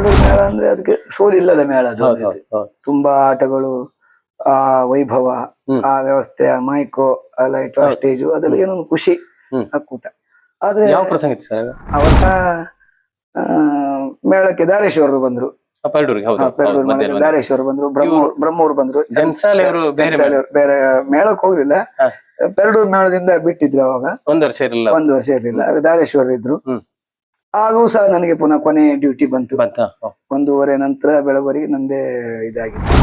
ಪೆರಡೂರು ಮೇಳ ಅಂದ್ರೆ ಅದಕ್ಕೆ ಸೋಲಿಲ್ಲದ ಮೇಳ ಅದು. ಹೌದು ಹೌದು ಹೌದು ತುಂಬಾ ಆಟಗಳು, ಆ ವೈಭವ, ಆ ವ್ಯವಸ್ಥೆ, ಆ ಮೈಕೋ, ಆ ಲೈಟ್, ಆ ಸ್ಟೇಜು, ಅದೆಲ್ಲ ಏನೊಂದು ಖುಷಿ ಆ ಕೂಟ. ಆದ್ರೆ ಯಾವ ಪ್ರಸಂಗ ಇತ್ತು ಸರ್? ಆ ವರ್ಷ ಮೇಳಕ್ಕೆ ದಾರೇಶ್ವರರು ಬಂದ್ರು. ಪೆರಡೂರಿಗೆ? ಹೌದು ಪೆರಡೂರು ಮೇಳಕ್ಕೆ ದಾರೇಶ್ವರ ಬಂದ್ರು, ಬ್ರಹ್ಮವ್ರು ಬಂದ್ರು. ಜನ್ಸಾಲಿ ಅವರು ಬೇರೆ ಮೇಳಕ್ಕೆ ಹೋಗ್ಲಿಲ್ಲ, ಪೆರಡೂರು ಮೇಳದಿಂದ ಬಿಟ್ಟಿದ್ರು. ಅವಾಗ ಒಂದು ವರ್ಷ ಇರ್ಲಿಲ್ಲ, ದಾರೇಶ್ವರ ಇದ್ರು. ಹಾಗೂ ಸಹ ನನಗೆ ಪುನಃ ಕೊನೆ ಡ್ಯೂಟಿ ಬಂತು. 1:30 ನಂತರ ಬೆಳವರೆಗೆ ನಂದೇ ಇದಾಗಿತ್ತು.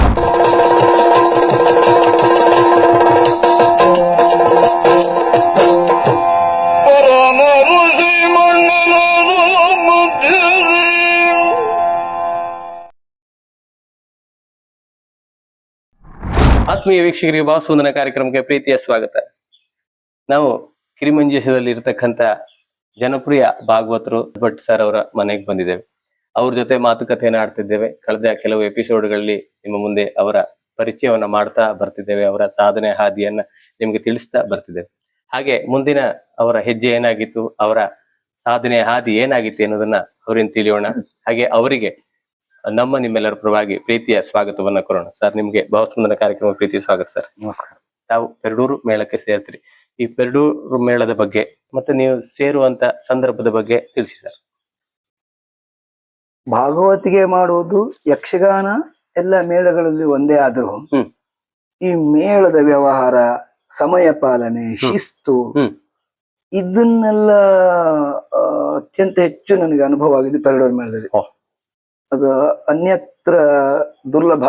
ಆತ್ಮೀಯ ವೀಕ್ಷಕರಿಗೆ ಭಾವಸುಂದನ ಕಾರ್ಯಕ್ರಮಕ್ಕೆ ಪ್ರೀತಿಯ ಸ್ವಾಗತ. ನಾವು ಕಿರಿಮಂಜೇಶದಲ್ಲಿ ಇರತಕ್ಕಂತ ಜನಪ್ರಿಯ ಭಾಗವತರು ಭಟ್ ಸರ್ ಅವರ ಮನೆಗೆ ಬಂದಿದ್ದೇವೆ. ಅವ್ರ ಜೊತೆ ಮಾತುಕತೆಯನ್ನು ಆಡ್ತಿದ್ದೇವೆ. ಕಳೆದ ಕೆಲವು ಎಪಿಸೋಡ್ಗಳಲ್ಲಿ ನಿಮ್ಮ ಮುಂದೆ ಅವರ ಪರಿಚಯವನ್ನ ಮಾಡ್ತಾ ಬರ್ತಿದ್ದೇವೆ, ಅವರ ಸಾಧನೆ ಹಾದಿಯನ್ನ ನಿಮ್ಗೆ ತಿಳಿಸ್ತಾ ಬರ್ತಿದ್ದೇವೆ. ಹಾಗೆ ಮುಂದಿನ ಅವರ ಹೆಜ್ಜೆ ಏನಾಗಿತ್ತು, ಅವರ ಸಾಧನೆ ಹಾದಿ ಏನಾಗಿತ್ತು ಅನ್ನೋದನ್ನ ಅವರಿಂದ ತಿಳಿಯೋಣ. ಹಾಗೆ ಅವರಿಗೆ ನಮ್ಮ ನಿಮ್ಮೆಲ್ಲರ ಪರವಾಗಿ ಪ್ರೀತಿಯ ಸ್ವಾಗತವನ್ನ ಕೊರೋಣ. ಸರ್, ನಿಮ್ಗೆ ಭಾವಸುಂದರ ಕಾರ್ಯಕ್ರಮ ಪ್ರೀತಿಯ ಸ್ವಾಗತ ಸರ್. ನಮಸ್ಕಾರ. ತಾವು ಪೆರಡೂರು ಮೇಳಕ್ಕೆ ಸೇರ್ತೀರಿ. ಈ ಪೆರಡೂರು ಮೇಳದ ಬಗ್ಗೆ ಮತ್ತೆ ನೀವು ಸೇರುವಂತ ಸಂದರ್ಭದ ಬಗ್ಗೆ ತಿಳಿಸಿ ಸರ್. ಭಾಗವತಿಗೆ ಮಾಡುವುದು ಯಕ್ಷಗಾನ ಎಲ್ಲ ಮೇಳಗಳಲ್ಲಿ ಒಂದೇ ಆದ್ರೂ ಈ ಮೇಳದ ವ್ಯವಹಾರ, ಸಮಯ ಪಾಲನೆ, ಶಿಸ್ತು, ಇದನ್ನೆಲ್ಲ ಅತ್ಯಂತ ಹೆಚ್ಚು ನನಗೆ ಅನುಭವ ಆಗಿದೆ ಪೆರಡೂರು ಮೇಳದಲ್ಲಿ. ಅದು ಅನ್ಯತ್ರ ದುರ್ಲಭ.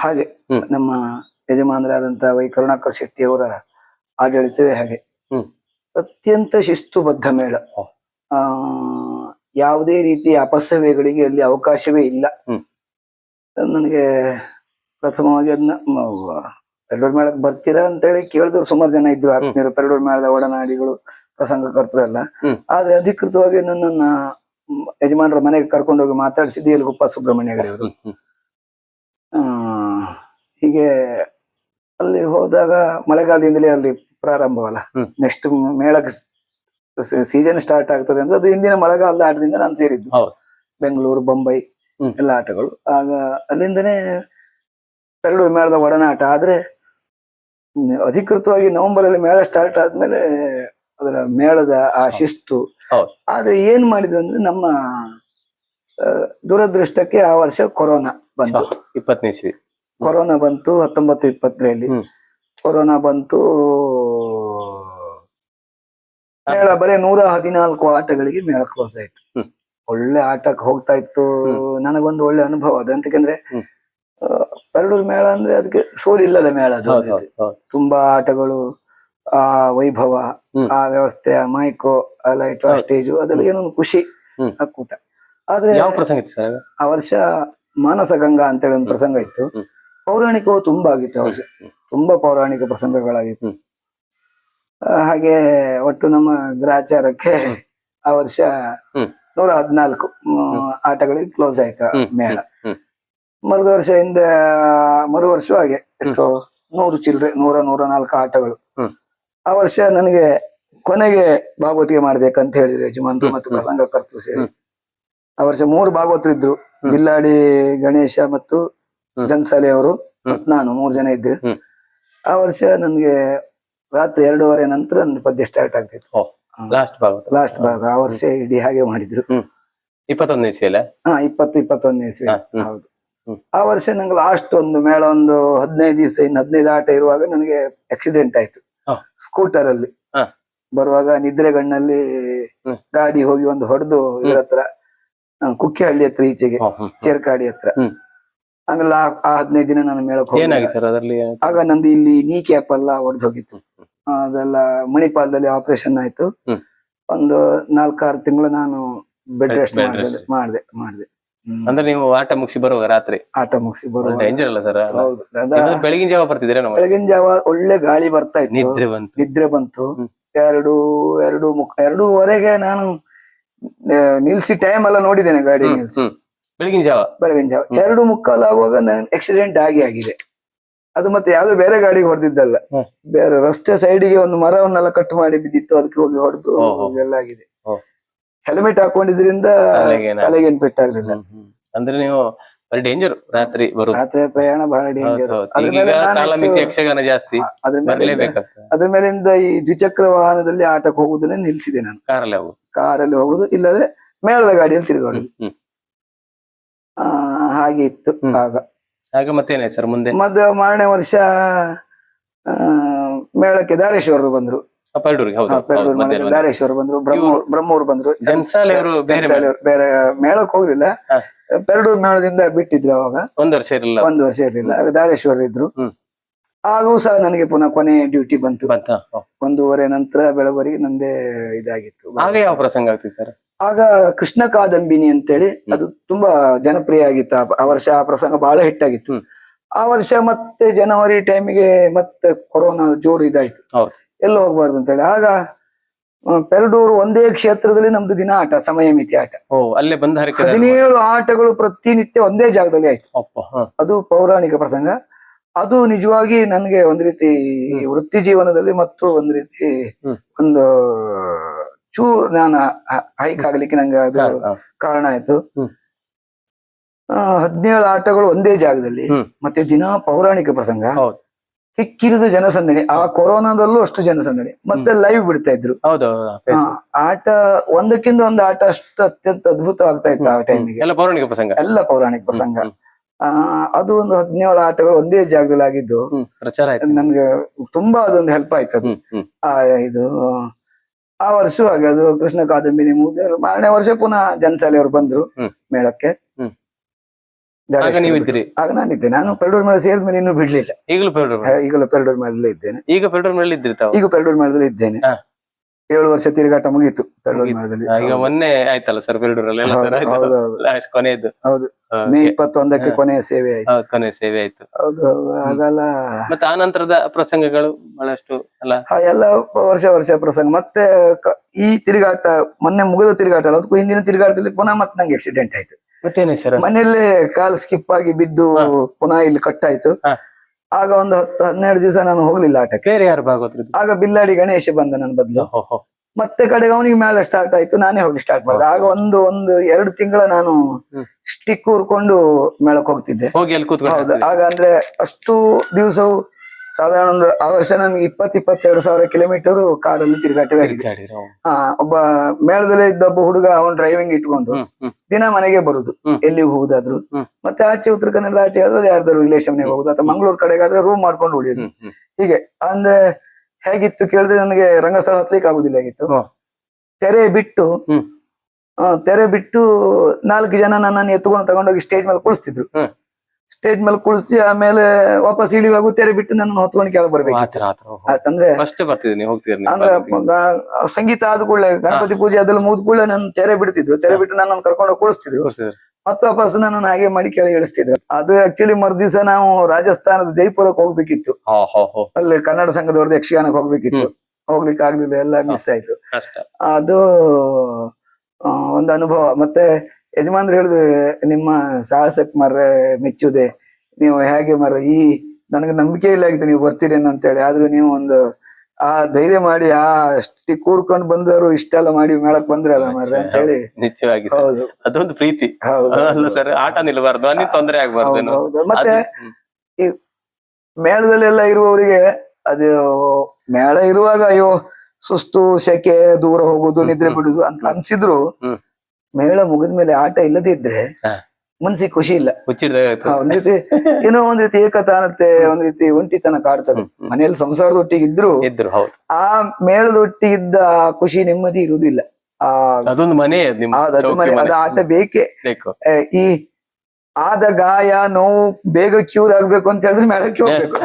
ಹಾಗೆ ನಮ್ಮ ಯಜಮಾನರಾದಂತಹ ವೈ ಕರುಣಾಕರ್ ಶೆಟ್ಟಿ ಅವರ ಆಡಳಿತವೇ ಹಾಗೆ. ಅತ್ಯಂತ ಶಿಸ್ತುಬದ್ಧ ಮೇಳ. ಯಾವುದೇ ರೀತಿಯ ಅಪಸವ್ಯಗಳಿಗೆ ಅಲ್ಲಿ ಅವಕಾಶವೇ ಇಲ್ಲ. ನನಗೆ ಪ್ರಥಮವಾಗಿ ಅದನ್ನ ಪೆರಡೂರು ಮೇಳಕ್ಕೆ ಬರ್ತೀರಾ ಅಂತೇಳಿ ಕೇಳಿದ್ರು ಸುಮಾರು ಜನ ಇದ್ರು, ಆತ್ಮೀಯರು, ಪೆರಡೂರು ಮೇಳದ ಒಡನಾಡಿಗಳು, ಪ್ರಸಂಗಕರ್ತರು ಎಲ್ಲ. ಆದ್ರೆ ಅಧಿಕೃತವಾಗಿ ನನ್ನನ್ನ ಯಜಮಾನರ ಮನೆಗೆ ಕರ್ಕೊಂಡೋಗಿ ಮಾತಾಡಿಸಿದ್ದು ಯಲಗುಪ್ಪ ಸುಬ್ರಹ್ಮಣ್ಯ ಅವರು. ಹೀಗೆ ಅಲ್ಲಿ ಹೋದಾಗ ಮಳೆಗಾಲದಿಂದಲೇ ಅಲ್ಲಿ ಪ್ರಾರಂಭವಲ್ಲ, ನೆಕ್ಸ್ಟ್ ಮೇಳಕ್ಕೆ ಸೀಸನ್ ಸ್ಟಾರ್ಟ್ ಆಗ್ತದೆ ಅಂತ ಅದು ಹಿಂದಿನ ಮಳೆಗಾಲದ ಆಟದಿಂದ ನಾನು ಸೇರಿದ್ದು. ಬೆಂಗಳೂರು, ಬೊಂಬೈ ಎಲ್ಲ ಆಟಗಳು. ಆಗ ಅಲ್ಲಿಂದನೇ ಪೆರಡೂರು ಮೇಳದ ಒಡನಾಟ. ಆದ್ರೆ ಅಧಿಕೃತವಾಗಿ ನವೆಂಬರ್ ಅಲ್ಲಿ ಮೇಳ ಸ್ಟಾರ್ಟ್ ಆದ್ಮೇಲೆ ಅದರ ಮೇಳದ ಆ ಶಿಸ್ತು. ಆದ್ರೆ ಏನ್ ಮಾಡಿದ್ರು ಅಂದ್ರೆ ನಮ್ಮ ದುರದೃಷ್ಟಕ್ಕೆ ಆ ವರ್ಷ ಕೊರೋನಾ ಬಂತು. 2020 ಕೊರೋನಾ ಬಂತು. 19-20ರಲ್ಲಿ ಕೊರೋನಾ ಬಂತು. ಮೇಳ ಬರೀ 114 ಆಟಗಳಿಗೆ ಮೇಳ ಕ್ಲೋಸ್ ಆಯ್ತು. ಒಳ್ಳೆ ಆಟಕ್ಕೆ ಹೋಗ್ತಾ ಇತ್ತು. ನನಗೊಂದು ಒಳ್ಳೆ ಅನುಭವ ಅದು. ಅಂತಕಂದ್ರೆ ಪೆರಡೂರು ಮೇಳ ಅಂದ್ರೆ ಅದಕ್ಕೆ ಸೋಲಿಲ್ಲದ ಮೇಳ ಅದು. ತುಂಬಾ ಆಟಗಳು, ಆ ವೈಭವ, ಆ ವ್ಯವಸ್ಥೆ, ಆ ಮೈಕೋ, ಆ ಲೈಟ್, ಆ ಸ್ಟೇಜು, ಅದೆಲ್ಲ ಏನೊಂದು ಖುಷಿ ಆ ಕೂಟ. ಆದ್ರೆ ಆ ವರ್ಷ ಮಾನಸ ಗಂಗಾ ಅಂತೇಳಿ ಒಂದು ಪ್ರಸಂಗ ಇತ್ತು. ಪೌರಾಣಿಕವು ತುಂಬಾ ಆಗಿತ್ತು ಆ ವರ್ಷ. ತುಂಬಾ ಪೌರಾಣಿಕ ಪ್ರಸಂಗಗಳಾಗಿತ್ತು. ಹಾಗೆ ಒಟ್ಟು ನಮ್ಮ ಗ್ರಾಚಾರಕ್ಕೆ ಆ ವರ್ಷ 114 ಆಟಗಳಿಗೆ ಕ್ಲೋಸ್ ಆಯ್ತು ಮೇಳ. ಮರು ವರ್ಷ ಹಾಗೆ ಎಷ್ಟು 100 ಚಿಲ್ಲರೆ 104 ಆಟಗಳು. ಆ ವರ್ಷ ನನಗೆ ಕೊನೆಗೆ ಭಾಗವತಿಗೆ ಮಾಡ್ಬೇಕಂತ ಹೇಳಿದ್ರು ಯಜಮಾನ್ರು ಮತ್ತು ಪ್ರಸಂಗಕರ್ತರು ಸೇರಿ. ಆ ವರ್ಷ 3 ಭಾಗವತರು ಇದ್ರು. ಬಿಲ್ಲಾಡಿ ಗಣೇಶ ಮತ್ತು ಜನ್ಸಾಲಿ ಅವರು, ನಾನು 3 ಜನ ಇದ್ದೆ. ಆ ವರ್ಷ ನನ್ಗೆ ರಾತ್ರಿ 2:30 ನಂತರ ನನ್ನ ಪದ್ಯ ಸ್ಟಾರ್ಟ್ ಆಗ್ತಿತ್ತು. ಲಾಸ್ಟ್ ಭಾಗ ಆ ವರ್ಷ ಇಡೀ ಹಾಗೆ ಮಾಡಿದ್ರು. 21ನೇ ಇಸ್ವಿಯಲ್ಲ? 21ನೇ ಇಸ್ವಿ. ಹೌದು. ಆ ವರ್ಷ ನಂಗೆ ಲಾಸ್ಟ್ ಒಂದು ಮೇಳ, ಒಂದು 15 ದಿವಸ, ಇನ್ನು 15 ಆಟ ಇರುವಾಗ ನನಗೆ ಆಕ್ಸಿಡೆಂಟ್ ಆಯ್ತು. ಸ್ಕೂಟರ್ ಅಲ್ಲಿ ಬರುವಾಗ ನಿದ್ರೆಗಣ್ಣಲ್ಲಿ ಗಾಡಿ ಹೋಗಿ ಒಂದು ಹೊಡೆದು ಇದ್ರ ಹತ್ರ, ಕುಕ್ಕಿಹಳ್ಳಿ ಹತ್ರ, ಈಚೆಗೆ ಚೇರ್ಕಾಡಿ ಹತ್ರ. ಆಮೇಲೆ ಆ 15 ದಿನ ನಾನು ಮೇಳಕ್ಕೆ ಹೋಗಿ, ಆಗ ನಂದು ಇಲ್ಲಿ ನೀ ಕ್ಯಾಪ್ ಎಲ್ಲ ಒಡೆದು ಹೋಗಿತ್ತು. ಅದೆಲ್ಲ ಮಣಿಪಾಲದಲ್ಲಿ ಆಪರೇಷನ್ ಆಯ್ತು. ಒಂದು 4-6 ತಿಂಗಳು ನಾನು ಬೆಡ್ ರೆಸ್ಟ್ ಮಾಡಿದೆ. ಅಂದ್ರೆ ನೀವು ಆಟ ಮುಗಿಸಿ ಬರುವಾಗ ರಾತ್ರಿ? ಆಟ ಮುಗಿಸಿ ಬರುವಾಗ ಡೇಂಜರ್ ಅಲ್ಲ ಸರ್? ಹೌದು. ಬೆಳಗಿನ ಜಾವ ಬರ್ತಿದ್ರೆ? ಬೆಳಗಿನ ಜಾವ ಒಳ್ಳೆ ಗಾಳಿ ಬರ್ತಾ ಇತ್ತು, ನಿದ್ರೆ ಬಂತು. 2:30 ನಾನು ನಿಲ್ಸಿ ಟೈಮ್ ಎಲ್ಲ ನೋಡಿದ್ದೇನೆ, ಗಾಡಿ ನಿಲ್ಸಿ. ಬೆಳಗಿನ ಜಾವ 2:15 ಆಗುವಾಗ ನಾನು ಆಕ್ಸಿಡೆಂಟ್ ಆಗಿದೆ. ಅದು ಮತ್ತೆ ಯಾವ್ದೋ ಬೇರೆ ಗಾಡಿಗೆ ಹೊಡೆದಿದ್ದಲ್ಲ, ಬೇರೆ ರಸ್ತೆ ಸೈಡಿಗೆ ಒಂದು ಮರವನ್ನೆಲ್ಲ ಕಟ್ ಮಾಡಿ ಬಿದ್ದಿತ್ತು, ಅದಕ್ಕೆ ಹೋಗಿ ಹೊಡೆದು ಎಲ್ಲ ಆಗಿದೆ. ಹೆಲ್ಮೆಟ್ ಹಾಕೊಂಡಿದ್ರಿಂದ ತಲೆಗೇನು ಪೆಟ್ಟಾಗ್ಲಿಲ್ಲ. ಅಂದ್ರೆ ನೀವು ಡೇಂಜರ್ ರಾತ್ರಿ ಬರುದು. ರಾತ್ರಿ ಪ್ರಯಾಣ ಬಹಳ ಡೇಂಜರ್. ಅದ್ರ ಈಗ ಮೇಲೆ ನಾನು ಕಾಲಮಿತಿ ಹೆಚ್ಚು- ಯಕ್ಷಗಾನ ಜಾಸ್ತಿ, ಅದ್ರ ಮೇಲೆ ಬರ್ಲೇಬೇಕಾಗ್ತದೆ. ಅದ್ರ ಮೇಲಿಂದ ಈ ದ್ವಿಚಕ್ರ ವಾಹನದಲ್ಲಿ ಆಟಕ್ಕೆ ಹೋಗುದನ್ನೇ ನಿಲ್ಸಿದೆ ನಾನು. ಕಾರಲ್ಲಿ ಹೋಗುದು. ಕಾರಲ್ಲಿ ಹೋಗುದು, ಇಲ್ಲದ್ರೆ ಮೇಳದ ಗಾಡಿಯಲ್ಲಿ ತಿರುಗಾಡುದು. ಹ್ಮ್. ಹಾಗೆ ಇತ್ತು ಆಗ. ಆಗ ಮತ್ತೇನಾಯ್ತು ಸರ್ ಮುಂದೆ? ಮಾರನೇ ವರ್ಷ ಮೇಳಕ್ಕೆ ದಾರೇಶ್ವರರು ಬಂದ್ರು. ಪರಡೂರಿಗೆ. ಹೌದು, ಪೆರಡೂರು ಮೇಳಕ್ಕೆ ದಾರೇಶ್ವರ ಬಂದ್ರು, ಬ್ರಹ್ಮೂರು ಬಂದ್ರು. ಜನ್ಸಾಲಿ ಅವರು ಬೇರೆ ಬೇರೆ ಮೇಳಕ್ಕೆ ಹೋಗ್ಲಿಲ್ಲ, ಪೆರಡೂರು ಮೇಳದಿಂದ ಬಿಟ್ಟಿದ್ರು ಅವಾಗ. ಒಂದು ವರ್ಷ ಇರಲಿಲ್ಲ. ಇರ್ಲಿಲ್ಲ. ಆಗ ದಾರೇಶ್ವರ ಇದ್ರು. ಹಾಗೂ ಸಹ ನನಗೆ ಪುನಃ ಕೊನೆ ಡ್ಯೂಟಿ ಬಂತು. 1:30 ನಂತರ ಬೆಳವರೆಗೆ ನಂದೇ ಇದಾಗಿತ್ತು. ಆಗ ಯಾವ ಪ್ರಸಂಗ ಆಗ್ತದೆ ಸರ್? ಆಗ ಕೃಷ್ಣ ಕಾದಂಬಿನಿ ಅಂತೇಳಿ ಅದು ತುಂಬಾ ಜನಪ್ರಿಯ ಆಗಿತ್ತು. ಆ ವರ್ಷ ಆ ಪ್ರಸಂಗ ಬಹಳ ಹಿಟ್ಟಾಗಿತ್ತು. ಆ ವರ್ಷ ಮತ್ತೆ ಜನವರಿ ಟೈಮಿಗೆ ಮತ್ತೆ ಕೊರೋನಾ ಜೋರು ಇದಾಯ್ತು, ಎಲ್ಲ ಹೋಗ್ಬಾರ್ದು ಅಂತೇಳಿ. ಆಗ ಪೆರಡೂರು ಒಂದೇ ಕ್ಷೇತ್ರದಲ್ಲಿ ನಮ್ದು ದಿನ ಆಟ, ಸಮಯ ಮಿತಿ ಆಟ. ಅಲ್ಲೇ ಬಂದ 17 ಆಟಗಳು ಪ್ರತಿನಿತ್ಯ ಒಂದೇ ಜಾಗದಲ್ಲಿ ಆಯ್ತು. ಅದು ಪೌರಾಣಿಕ ಪ್ರಸಂಗ. ಅದು ನಿಜವಾಗಿ ನನ್ಗೆ ಒಂದ್ ರೀತಿ ವೃತ್ತಿ ಜೀವನದಲ್ಲಿ ಮತ್ತು ಒಂದ್ ರೀತಿ ಒಂದು ಚೂರ್ ನಾನು ಹೈಕ್ ಆಗ್ಲಿಕ್ಕೆ ನಂಗೆ ಅದು ಕಾರಣ ಆಯ್ತು. 17 ಆಟಗಳು ಒಂದೇ ಜಾಗದಲ್ಲಿ, ಮತ್ತೆ ದಿನ ಪೌರಾಣಿಕ ಪ್ರಸಂಗ, ಕಿಕ್ಕಿರಿದ ಜನಸಂದಣಿ. ಆ ಕೊರೋನಾದಲ್ಲೂ ಅಷ್ಟು ಜನಸಂದಣಿ, ಮತ್ತೆ ಲೈವ್ ಬಿಡ್ತಾ ಇದ್ರು. ಆಟ ಒಂದಕ್ಕಿಂತ ಒಂದು ಆಟ ಅಷ್ಟು ಅತ್ಯಂತ ಅದ್ಭುತವಾಗ್ತಾ ಇತ್ತು ಆ ಟೈಮಿಗೆ. ಎಲ್ಲ ಪೌರಾಣಿಕ ಪ್ರಸಂಗ. ಅದು ಒಂದು 17 ಆಟಗಳು ಒಂದೇ ಜಾಗದಲ್ಲಿ ಆಗಿದ್ದು ನನ್ಗೆ ತುಂಬಾ ಅದೊಂದು ಹೆಲ್ಪ್ ಆಯ್ತು. ಅದು ಇದು ಆ ವರ್ಷ ಹಾಗೆ ಅದು ಕೃಷ್ಣ ಕಾದಂಬಿನಿ ಮುಗಿದ ಮಾರನೇ ವರ್ಷ ಪುನಃ ಜನ್ಸಾಲಿಯವರು ಬಂದ್ರು ಮೇಳಕ್ಕೆ. ಆಗ ನಾನಿದ್ದೆ. ನಾನು ಪೆರಡೂರು ಮೇಳ ಸೇರಿದ ಮೇಲೆ ಇನ್ನೂ ಬಿಡ್ಲಿಲ್ಲ. ಈಗಲೂ ಪೆರಡೂರು ಮೇಳದಲ್ಲೇ ಇದ್ದೇನೆ. ಈಗ ಪೆರಡೂರು ಮೇಳದಲ್ಲಿ ಇದ್ದೇನೆ. 7 ವರ್ಷ ತಿರುಗಾಟ ಮುಗೀತು ಪೆರಡೂರು ಮೇಳದಲ್ಲಿ. ಈಗ ಮೊನ್ನೆ ಆಯ್ತಲ್ಲ ಸರ್ ಪೆರಡೂರಲ್ಲಿ? ಹೌದು, ಮೇ 21ಕ್ಕೆ ಕೊನೆಯ ಸೇವೆ ಆಯ್ತು. ಹೌದು, ಹಾಗಲ್ಲ. ಮತ್ತೆ ಆ ನಂತರದ ಪ್ರಸಂಗಗಳು ಬಹಳಷ್ಟು ಅಲ್ಲ, ಎಲ್ಲ ವರ್ಷ ಪ್ರಸಂಗ. ಮತ್ತೆ ಈ ತಿರುಗಾಟ ಮೊನ್ನೆ ಮುಗಿದ ತಿರುಗಾಟ ಅಲ್ಲ, ಅದಕ್ಕೂ ಹಿಂದಿನ ತಿರುಗಾಟದಲ್ಲಿ ಪುನಃ ಮತ್ತೆ ನಂಗೆ ಆಕ್ಸಿಡೆಂಟ್ ಆಯ್ತು. ಮನೆಯಲ್ಲೇ ಕಾಲ್ ಸ್ಕಿಪ್ ಆಗಿ ಬಿದ್ದು ಪುನಃ ಇಲ್ಲಿ ಕಟ್ಟಾಯ್ತು. ಆಗ ಒಂದು 10-12 ದಿವಸ ನಾನು ಹೋಗ್ಲಿಲ್ಲ ಆಟಕ್ಕೆ. ಆಗ ಬಿಲ್ಲಾಡಿ ಗಣೇಶ ಬಂದ ನನ್ನ ಬದಲು. ಮತ್ತೆ ಕಡೆಗೆ ಅವನಿಗೆ ಮೇಳ ಸ್ಟಾರ್ಟ್ ಆಯ್ತು, ನಾನೇ ಹೋಗಿ ಸ್ಟಾರ್ಟ್ ಮಾಡಿದೆ. ಆಗ ಒಂದು 2 ತಿಂಗಳ ನಾನು ಸ್ಟಿಕ್ ಊರ್ಕೊಂಡು ಮೇಳಕ್ಕೆ ಹೋಗ್ತಿದ್ದೆ. ಹೌದು, ಆಗ ಅಂದ್ರೆ ಅಷ್ಟು ದಿವಸವು ಸಾಧಾರಣ ಒಂದು ಆ ವರ್ಷ ನನ್ಗೆ 20-22 ಸಾವಿರ ಕಿಲೋಮೀಟರ್ ಕಾರಲ್ಲಿ ತಿರುಗಾಟವೇ ಆಗಿದೆ. ಒಬ್ಬ ಮೇಳದಲ್ಲೇ ಇದ್ದ ಒಬ್ಬ ಹುಡುಗ, ಅವನ್ ಡ್ರೈವಿಂಗ್ ಇಟ್ಕೊಂಡು ದಿನ ಮನೆಗೆ ಬರುದು, ಎಲ್ಲಿ ಹೋಗುದಾದ್ರು. ಮತ್ತೆ ಆಚೆ ಉತ್ತರ ಕನ್ನಡದ ಆಚೆ ಆದ್ರೆ ಯಾರ್ದಾರು ರಿಲೇಷನ್ ಹೋಗುದು, ಅಥವಾ ಮಂಗಳೂರು ಕಡೆಗಾದ್ರೆ ರೂಮ್ ಮಾಡ್ಕೊಂಡು ಉಳಿಯೋದು. ಹೀಗೆ ಅಂದ್ರೆ ಹೇಗಿತ್ತು ಕೇಳಿದ್ರೆ ನನಗೆ ರಂಗಸ್ಥಳ ಹತ್ಲಿಕ್ಕೆ ಆಗುದಿಲ್ಲ ಆಗಿತ್ತು. ತೆರೆ ಬಿಟ್ಟು 4 ಜನ ನನ್ನನ್ನು ಎತ್ತುಕೊಂಡು ತಗೊಂಡೋಗಿ ಸ್ಟೇಜ್ ಮೇಲೆ ಕುಳಿಸ್ತಿದ್ರು. ಸ್ಟೇಜ್ ಮೇಲೆ ಕುಳಿಸಿ ಆಮೇಲೆ ವಾಪಸ್ ಇಳಿಯುವಾಗ ತೆರೆ ಬಿಟ್ಟು ನನ್ನ ಹೊತ್ಕೊಂಡು ಕೆಳಗೆ ಬರ್ಬೇಕು. ಯಾಕಂದ್ರೆ ಸಂಗೀತ ಆದ ಕೂಡಲೇ, ಗಣಪತಿ ಪೂಜೆ ಅದೆಲ್ಲ ಮುಗಿದ ಕೂಡಲೇ ನನ್ನ ತೆರೆ ಬಿಡ್ತಿದ್ರು. ತೆರೆ ಬಿಟ್ಟು ನನ್ನನ್ನು ಕರ್ಕೊಂಡು ಕುಳಿಸ್ತಿದ್ರು, ಮತ್ತೆ ವಾಪಸ್ ನನ್ನನ್ನು ಹಾಗೆ ಮಾಡಿ ಕೆಳಗೆ ಇಳಿಸ್ತಿದ್ರು. ಅದು ಆಕ್ಚುಲಿ ಮರುದಿವಸ ನಾವು ರಾಜಸ್ಥಾನದ ಜೈಪುರಕ್ಕೆ ಹೋಗ್ಬೇಕಿತ್ತು. ಅಲ್ಲಿ ಕನ್ನಡ ಸಂಘದವ್ರದ್ದು ಯಕ್ಷಗಾನಕ್ಕೆ ಹೋಗ್ಬೇಕಿತ್ತು, ಹೋಗ್ಲಿಕ್ಕೆ ಆಗ್ಲಿಲ್ಲ, ಎಲ್ಲ ಮಿಸ್ ಆಯ್ತು. ಅದು ಒಂದು ಅನುಭವ. ಮತ್ತೆ ಯಜಮಾನ್ರು ಹೇಳಿದ್ರು, ನಿಮ್ಮ ಸಾಹಸಕ್ ಮರ್ರೆ ಮೆಚ್ಚುದೆ, ನೀವು ಹೇಗೆ ಈ ನನಗೆ ನಂಬಿಕೆ ಇಲ್ಲ ಆಗಿತ್ತು ನೀವು ಬರ್ತೀರೇನು ಅಂತೇಳಿ. ಆದ್ರೂ ನೀವು ಒಂದು ಆ ಧೈರ್ಯ ಮಾಡಿ ಆ ಅಷ್ಟಿ ಕೂರ್ಕೊಂಡು ಬಂದವರು ಇಷ್ಟೆಲ್ಲ ಮಾಡಿ ಮೇಳಕ್ ಬಂದ್ರಲ್ಲ ಮರ್ರೆ ಅಂತ ಹೇಳಿ. ನಿಜವಾಗಿ ಹೌದು, ಅದೊಂದು ಪ್ರೀತಿ. ಆಟ ನಿಲ್ಬಾರ್ದು, ತೊಂದರೆ ಆಗ್ಬಾರ್ದು. ಹೌದು. ಮತ್ತೆ ಈ ಮೇಳದಲ್ಲೆಲ್ಲ ಇರುವವರಿಗೆ ಅದು ಮೇಳ ಇರುವಾಗ ಅಯ್ಯೋ ಸುಸ್ತು, ಸೆಕೆ, ದೂರ ಹೋಗುದು, ನಿದ್ರೆ ಬಿಡುದು ಅಂತ ಅನ್ಸಿದ್ರು, ಮೇಳ ಮುಗಿದ್ಮೇಲೆ ಆಟ ಇಲ್ಲದೆ ಇದ್ರೆ ಮನ್ಸಿಗೆ ಖುಷಿ ಇಲ್ಲ. ಒಂದ್ ರೀತಿ ಏನೋ ಒಂದ್ ರೀತಿ ಏಕತಾನತೆ, ಒಂದ್ ರೀತಿ ಒಂಟಿತನ ಕಾಡ್ತದೆ. ಮನೆಯಲ್ಲಿ ಸಂಸಾರದೊಟ್ಟಿಗೆ ಇದ್ರು ಆ ಮೇಳದೊಟ್ಟಿಗಿದ್ದ ಖುಷಿ, ನೆಮ್ಮದಿ ಇರುವುದಿಲ್ಲ. ಅದೊಂದು ಮನೆ, ಅದು ಆಟ ಬೇಕೇ. ಈ ಆದ ಗಾಯ ನೋವು ಬೇಗ ಕ್ಯೂರ್ ಆಗ್ಬೇಕು ಅಂತ ಹೇಳಿದ್ರೆ ಮೇಳಕ್ಕೆ ಹೋಗ್ಬೇಕು.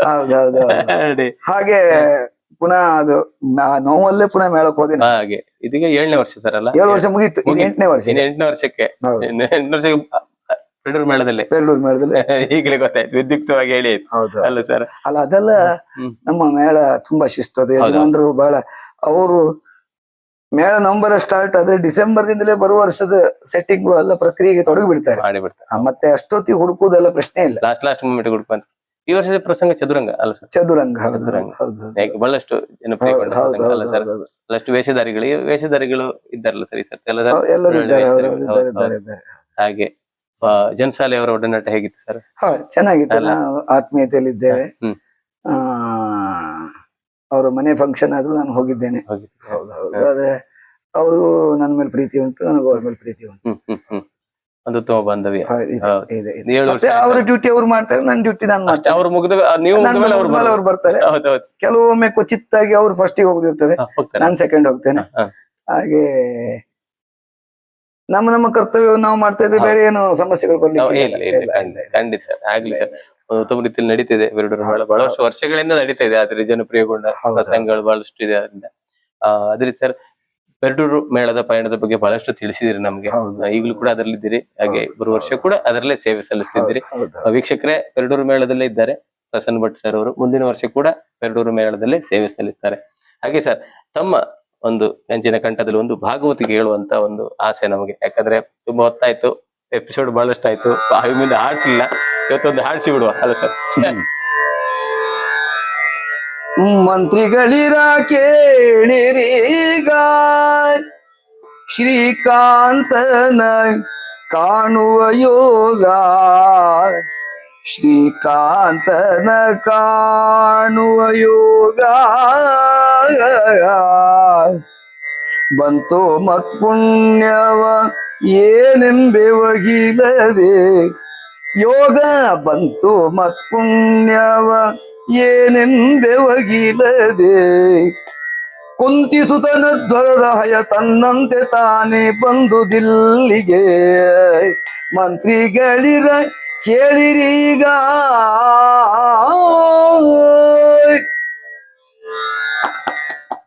ಹೌದೌದು. ಹಾಗೆ ಪುನಃ ಅದು ನೋವಲ್ಲೇ ಪುನಃ ಮೇಳಕ್ಕೆ ಹೋದೆ. ಹಾಗೆ ಇದೀಗ 7ನೇ ವರ್ಷ ಸರ್ ಅಲ್ಲ? 7 ವರ್ಷ ಮುಗೀತು, 8ನೇ ವರ್ಷ. 8ನೇ ವರ್ಷಕ್ಕೆ ಪೆರಡೂರು ಮೇಳದಲ್ಲಿ ಈಗಲೇ ಗೊತ್ತಾಯ್ತು, ವಿದ್ಯುಕ್ತವಾಗಿ ಹೇಳಿ. ಹೌದು ಅಲ್ಲ ಸರ್? ಅಲ್ಲ, ಅದೆಲ್ಲ ನಮ್ಮ ಮೇಳ ತುಂಬಾ ಶಿಸ್ತು. ಅದು ಯಜಮಾನ್ರು ಬಹಳ, ಅವರು ಮೇಳ ನವೆಂಬರ್ ಸ್ಟಾರ್ಟ್ ಆದ್ರೆ ಡಿಸೆಂಬರ್ ದಿಂದಲೇ ಬರುವ ವರ್ಷದ ಸೆಟ್ಟಿಂಗ್ ಎಲ್ಲ ಪ್ರಕ್ರಿಯೆಗೆ ತೊಡಗಿ ಬಿಡ್ತಾರೆ. ಮತ್ತೆ ಅಷ್ಟೊತ್ತಿಗೆ ಹುಡುಕುದೆಲ್ಲ ಪ್ರಶ್ನೆ ಇಲ್ಲ. ಲಾಸ್ಟ್ ಮೂಮೆಂಟ್ ಹುಡುಕುವಂತ. ಈ ವರ್ಷದ ಪ್ರಸಂಗ ಚದುರಂಗ ಅಲ್ಲ ಸರ್? ಚದುರಂಗ. ಹೌದು ಚದುರಂಗ. ಹೌದು ಯಾಕೆ ಬಹಳಷ್ಟು ಜನಪ್ರಿಯಗೊಂಡ ಹೌದು ಪ್ರಸಂಗ ಅಲ್ಲ ಹೌದು ಸರ್? ಹೌದು. ಬಹಳಷ್ಟು ವೇಷಧಾರಿಗಳು ಇದ್ದಾರಲ್ಲ ಸರ್ ಈ ಸರ್ತಿ ಎಲ್ಲ ಸರ್? ಎಲ್ಲರೂ ಇದ್ದಾರೆ. ಹೌದು ವೇಷಧಾರಿಗಳು. ಇದ್ದಾರೆ ಹೌದು, ಹೌದು. ಇದ್ದಾರೆ. ಹಾಗೆ ಜನ್ಸಾಲಿ ಅವರ ಒಡನಾಟ ಹೇಗಿತ್ತು ಸರ್? ಹಾ, ಚೆನ್ನಾಗಿತ್ತು. ಅಲ್ಲ? ನಾವು ಆತ್ಮೀಯತೆಯಲ್ಲಿ ಇದ್ದೇವೆ. ಹ್ಮ್. ಆ ಅವರ ಮನೆ ಫಂಕ್ಷನ್ ಆದ್ರೂ ನಾನು ಹೋಗಿದ್ದೇನೆ. ಹೋಗಿತ್ತು. ಹೌದು ಹೌದು. ಆದ್ರೆ ಅವರು ನನ್ನ ಮೇಲೆ ಪ್ರೀತಿ ಉಂಟು, ನನಗೂ ಅವ್ರ ಮೇಲೆ ಪ್ರೀತಿ ಉಂಟು. ಒಂದು ಉತ್ತಮ ಬಾಂಧವ್ಯ. ಹಾ, ಇದೆ, ಹೌದು. ಇದೆ, ಇದೆ. 7 ವರ್ಷ ಮತ್ತೆ ಅವ್ರ ಡ್ಯೂಟಿ ಅವ್ರು ಮಾಡ್ತಾರೆ, ನನ್ನ ಡ್ಯೂಟಿ ನಾನು ಅಷ್ಟೇ. ಮಾಡ್ತೇನೆ. ಅವ್ರು ಮುಗಿದ ನೀವು ನನ್ನ ಮುಗಿದ ಮೇಲೆ ಅವ್ರು ಮೇಲೆ ಅವ್ರು ಬರ್ತಾರೆ. ಹೌದೌದು. ಕೆಲವೊಮ್ಮೆ ಕ್ವಚಿತ್ತಾಗಿ ಅವ್ರು ಫಸ್ಟಿಗೆ ಹೋಗುದಿರ್ತದೆ, ಹೋಗ್ತಾರೆ. ನಾನು ಸೆಕೆಂಡ್ ಹೋಗ್ತೇನೆ. ಹ, ಹ. ಹಾಗೆ ನಮ್ಮ ಕರ್ತವ್ಯ ನಾವು ಮಾಡ್ತಾ ಇದ್ರೆ ಬೇರೆ ಏನು ಸಮಸ್ಯೆಗಳು ಬರ್ಲಿಕ್ಕೆ ಇಲ್ಲ, ಇಲ್ಲ, ಖಂಡಿತ ಸರ್. ಆಗ್ಲಿ ಸರ್. ಒಂದು ಉತ್ತಮ ರೀತಿಯಲ್ಲಿ ನಡೀತಿದೆ ಬೆರಡೂರು ಮೇಳ. ಬಹಳಷ್ಟು ವರ್ಷಗಳಿಂದ ನಡೀತಾ ಇದೆ. ಆದ್ರೆ ಜನಪ್ರಿಯಗೊಂಡ ಪ್ರಸಂಗಗಳು ಬಹಳಷ್ಟು ಇದೆ. ಅದರಿಂದ ಅದೇ ರೀತಿ ಸರ್, ಬೆರಡೂರು ಮೇಳದ ಪಯಣದ ಬಗ್ಗೆ ಬಹಳಷ್ಟು ತಿಳಿಸಿದಿರಿ ನಮ್ಗೆ. ಈಗಲೂ ಕೂಡ ಅದರಲ್ಲಿದ್ದೀರಿ. ಹಾಗೆ ಬರುವ ವರ್ಷ ಕೂಡ ಅದರಲ್ಲೇ ಸೇವೆ ಸಲ್ಲಿಸ್ತಿದ್ದೀರಿ. ವೀಕ್ಷಕರೇ, ಬೆರಡೂರು ಮೇಳದಲ್ಲೇ ಇದ್ದಾರೆ ಪ್ರಸನ್ನ ಭಟ್ ಸರ್ ಅವರು. ಮುಂದಿನ ವರ್ಷ ಕೂಡ ಬೆರಡೂರು ಮೇಳದಲ್ಲೇ ಸೇವೆ ಸಲ್ಲಿಸ್ತಾರೆ. ಹಾಗೆ ಸರ್, ತಮ್ಮ ಒಂದು ನೆಂಚಿನ ಕಂಠದಲ್ಲಿ ಒಂದು ಭಾಗವತಿಗೆ ಹೇಳುವಂತ ಒಂದು ಆಸೆ ನಮಗೆ. ಯಾಕಂದ್ರೆ ತುಂಬಾ ಹೊತ್ತಾಯ್ತು, ಎಪಿಸೋಡ್ ಬಹಳಷ್ಟು ಆಯ್ತು, ಬಾವಿ ಮುಂದೆ ಹಾಡ್ಸಿಲ್ಲ. ಇವತ್ತೊಂದು ಹಾಡ್ಸಿ ಬಿಡುವ ಅಲ್ಲ ಸರ್? ಮಂತ್ರಿಗಳಿರ ಕೇಳಿರೀಗ ಶ್ರೀಕಾಂತನ ಕಾಣುವ ಯೋಗ, ಶ್ರೀಕಾಂತನ ಕಾಣುವ ಯೋಗ ಬಂತೋ ಮತ್ ಪುಣ್ಯವ ಏನೆಂಬೆವಗಿಲದೆ, ಯೋಗ ಬಂತು ಮತ್ ಪುಣ್ಯವ ಏನೆಂಬೆವಗಿಲದೆ, ಕುಂತಿಸುತನ ಧ್ವರದ ಹಯ ತನ್ನಂತೆ ತಾನೇ ಬಂದುದಿಲ್ಲಿಗೆ, ಮಂತ್ರಿಗಳಿರ ಕೇಳಿರೀಗ.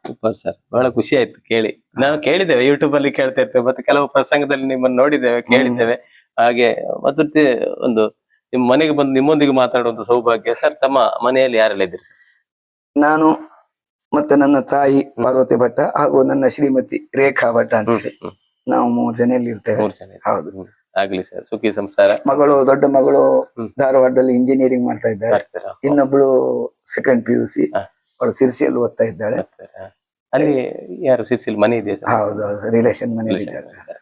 ಸೂಪರ್ ಸರ್, ಬಹಳ ಖುಷಿ ಆಯ್ತು ಕೇಳಿ. ನಾವು ಕೇಳಿದ್ದೇವೆ, ಯೂಟ್ಯೂಬ್ ಅಲ್ಲಿ ಕೇಳ್ತಾ ಇರ್ತೇವೆ, ಮತ್ತೆ ಕೆಲವು ಪ್ರಸಂಗದಲ್ಲಿ ನಿಮ್ಮನ್ನು ನೋಡಿದ್ದೇವೆ, ಕೇಳಿದ್ದೇವೆ. ಹಾಗೆ ಮತ್ತೆ ಒಂದು ನಿಮ್ಮ ಮನೆಗೆ ಬಂದು ನಿಮ್ಮೊಂದಿಗೆ ಮಾತಾಡುವಂತ ಸೌಭಾಗ್ಯ ಸರ್. ತಮ್ಮ ಮನೆಯಲ್ಲಿ ಯಾರೆಲ್ಲ ಇದ್ದೀರಿ ಸರ್? ನಾನು ಮತ್ತೆ ನನ್ನ ತಾಯಿ ಪಾರ್ವತಿ ಭಟ್ಟ ಹಾಗೂ ನನ್ನ ಶ್ರೀಮತಿ ರೇಖಾ ಭಟ್ಟ ಅಂತ ಹೇಳಿ ನಾವು 3 ಜನ ಇಲ್ಲಿ ಇರ್ತೇವೆ. 3 ಜನ. ಹೌದು. ಆಗ್ಲಿ ಸರ್, ಸುಖಿ ಸಂಸಾರ. ಮಗಳು, ದೊಡ್ಡ ಮಗಳು ಧಾರವಾಡದಲ್ಲಿ ಇಂಜಿನಿಯರಿಂಗ್ ಮಾಡ್ತಾ ಇದ್ದಾಳೆ. ಇನ್ನೊಬ್ಳು ಸೆಕೆಂಡ್ PUC, ಅವಳು ಸಿರ್ಸಿಯಲ್ಲಿ ಓದ್ತಾ ಇದ್ದಾಳೆ. ಅಲ್ಲಿ ಯಾರು ಸಿರ್ಸಿಲ್ ಮನೆ ಇದೆ? ಹೌದು, ರಿಲೇಷನ್ ಮನೆ ಇದ್ದಾಳೆ.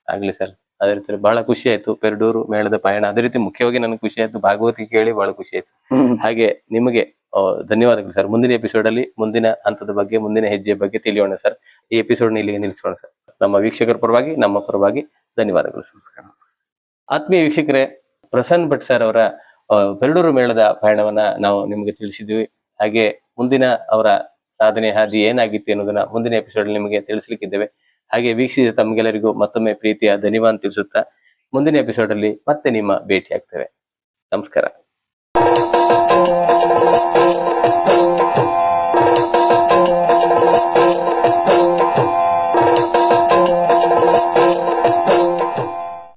ಆಗ್ಲಿ ಸರ್, ಅದೇ ರೀತಿ ಬಹಳ ಖುಷಿ ಆಯ್ತು ಪೆರಡೂರು ಮೇಳದ ಪಯಣ. ಅದೇ ರೀತಿ ಮುಖ್ಯವಾಗಿ ನನಗೆ ಖುಷಿ ಆಯ್ತು ಭಾಗವತಿ ಕೇಳಿ, ಬಹಳ ಖುಷಿ ಆಯ್ತು. ಹಾಗೆ ನಿಮಗೆ ಧನ್ಯವಾದಗಳು ಸರ್. ಮುಂದಿನ ಎಪಿಸೋಡ್ ಅಲ್ಲಿ ಮುಂದಿನ ಹಂತದ ಬಗ್ಗೆ, ಮುಂದಿನ ಹೆಜ್ಜೆಯ ಬಗ್ಗೆ ತಿಳಿಯೋಣ ಸರ್. ಈ ಎಪಿಸೋಡ್ ಇಲ್ಲಿಗೆ ನಿಲ್ಲಿಸೋಣ ಸರ್. ನಮ್ಮ ವೀಕ್ಷಕರ ಪರವಾಗಿ, ನಮ್ಮ ಪರವಾಗಿ ಧನ್ಯವಾದಗಳು. ನಮಸ್ಕಾರ. ಆತ್ಮೀಯ ವೀಕ್ಷಕರೇ, ಪ್ರಸನ್ನ ಭಟ್ ಸರ್ ಅವರ ಬೆರಡೂರು ಮೇಳದ ಪಯಣವನ್ನ ನಾವು ನಿಮಗೆ ತಿಳಿಸಿದ್ವಿ. ಹಾಗೆ ಮುಂದಿನ ಅವರ ಸಾಧನೆ ಹಾದಿ ಏನಾಗಿತ್ತು ಅನ್ನೋದನ್ನ ಮುಂದಿನ ಎಪಿಸೋಡ್ ನಿಮಗೆ ತಿಳಿಸ್ಲಿಕ್ಕಿದ್ದೇವೆ. ಹಾಗೆ ವೀಕ್ಷಿಸಿದ ತಮಗೆಲ್ಲರಿಗೂ ಮತ್ತೊಮ್ಮೆ ಪ್ರೀತಿಯ ಧನ್ಯವಾದ ತಿಳಿಸುತ್ತಾ ಮುಂದಿನ ಎಪಿಸೋಡ್ ಅಲ್ಲಿ ಮತ್ತೆ ನಿಮ್ಮ ಭೇಟಿ ಆಗ್ತೇವೆ. ನಮಸ್ಕಾರ.